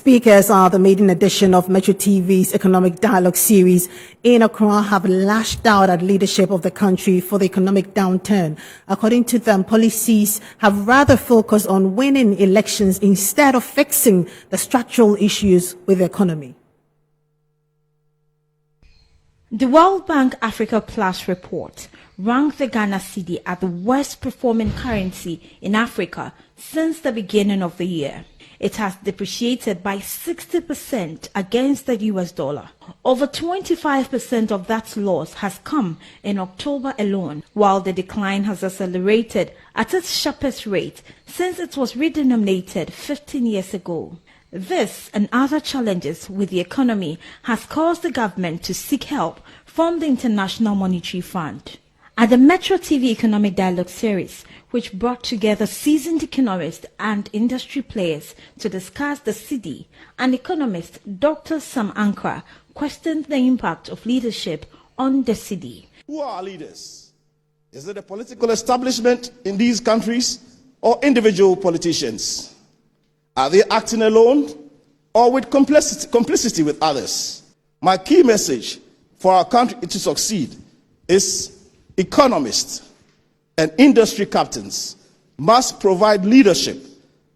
Speakers are the maiden edition of Metro TV's Economic Dialogue series in Accra have lashed out at leadership of the country for the economic downturn. According to them, policies have rather focused on winning elections instead of fixing the structural issues with the economy. The World Bank Africa Plus report ranked the Ghana cedi as the worst performing currency in Africa since the beginning of the year. It has depreciated by 60% against the US dollar. Over 25% of that loss has come in October alone, while the decline has accelerated at its sharpest rate since it was redenominated 15 years ago. This and other challenges with the economy has caused the government to seek help from the International Monetary Fund. At the Metro TV Economic Dialogue series, which brought together seasoned economists and industry players to discuss the cedi, an economist, Dr. Sam Ankra, questioned the impact of leadership on the cedi. Who are our leaders? Is it the political establishment in these countries or individual politicians? Are they acting alone or with complicity with others? My key message for our country to succeed is economists and industry captains must provide leadership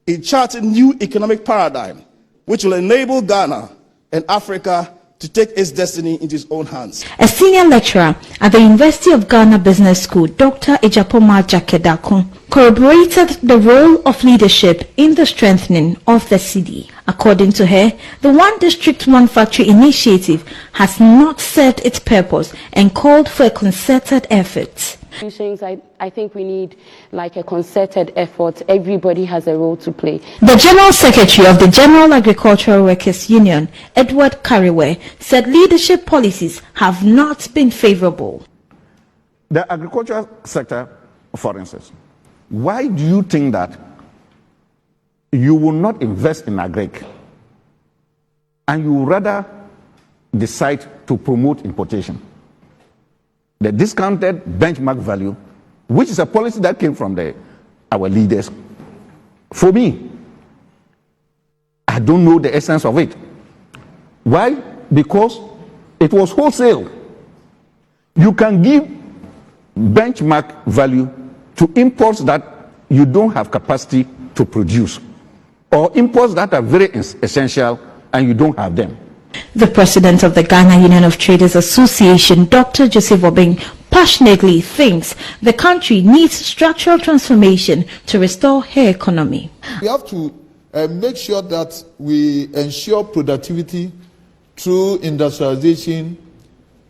in charting new economic paradigm which will enable Ghana and Africa to take its destiny into its own hands. A senior lecturer at the University of Ghana Business School, Dr. Ejapoma Jakedakun, corroborated the role of leadership in the strengthening of the cedi. According to her, the One District, One Factory initiative has not served its purpose and called for a concerted effort. I think we need like a concerted effort. Everybody has a role to play. The General Secretary of the General Agricultural Workers Union, Edward Kariwe, said leadership policies have not been favorable. The agricultural sector, for instance, why do you think that you will not invest in agric and you rather decide to promote importation? The discounted benchmark value, which is a policy that came from our leaders. For me, I don't know the essence of it. Why? Because it was wholesale. You can give benchmark value to imports that you don't have capacity to produce, or imports that are very essential and you don't have them. The president of the Ghana Union of Traders Association, Dr. Joseph Obeng, passionately thinks the country needs structural transformation to restore her economy. We have to make sure that we ensure productivity through industrialization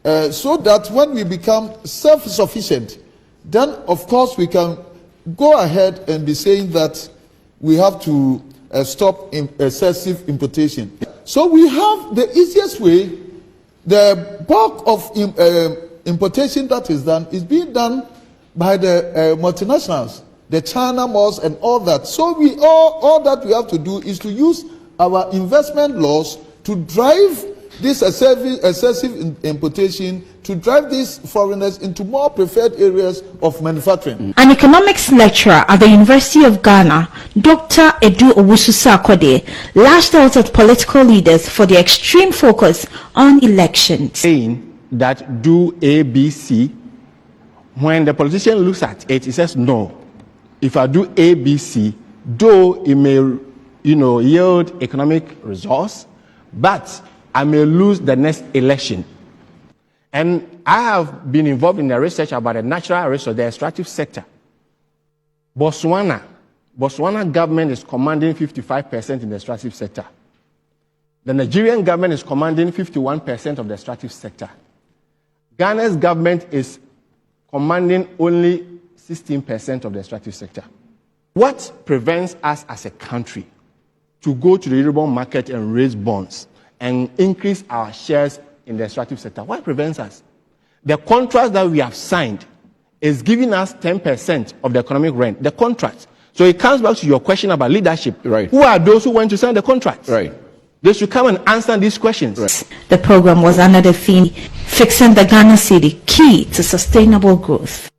so that when we become self-sufficient, then of course we can go ahead and be saying that we have to stop excessive importation. So we have the easiest way. The bulk of importation that is done is being done by the multinationals, the China malls and all that. So all that we have to do is to use our investment laws to drive this excessive importation, to drive these foreigners into more preferred areas of manufacturing. An economics lecturer at the University of Ghana, Dr. Edu Owusu-Sakwade, lashed out at political leaders for their extreme focus on elections. Saying that do ABC, when the politician looks at it, he says, no, if I do ABC, though it may yield economic resource, but I may lose the next election. And I have been involved in the research about the natural resource, the extractive sector. Botswana government is commanding 55% in the extractive sector. The Nigerian government is commanding 51% of the extractive sector. Ghana's government is commanding only 16% of the extractive sector. What prevents us as a country to go to the Eurobond market and raise bonds and increase our shares in the extractive sector? What prevents us? The contract that we have signed is giving us 10% of the economic rent, the contract. So it comes back to your question about leadership. Right. Who are those who went to sign the contract? Right. They should come and answer these questions. Right. The program was under the theme, Fixing the Ghana Cedi, Key to Sustainable Growth.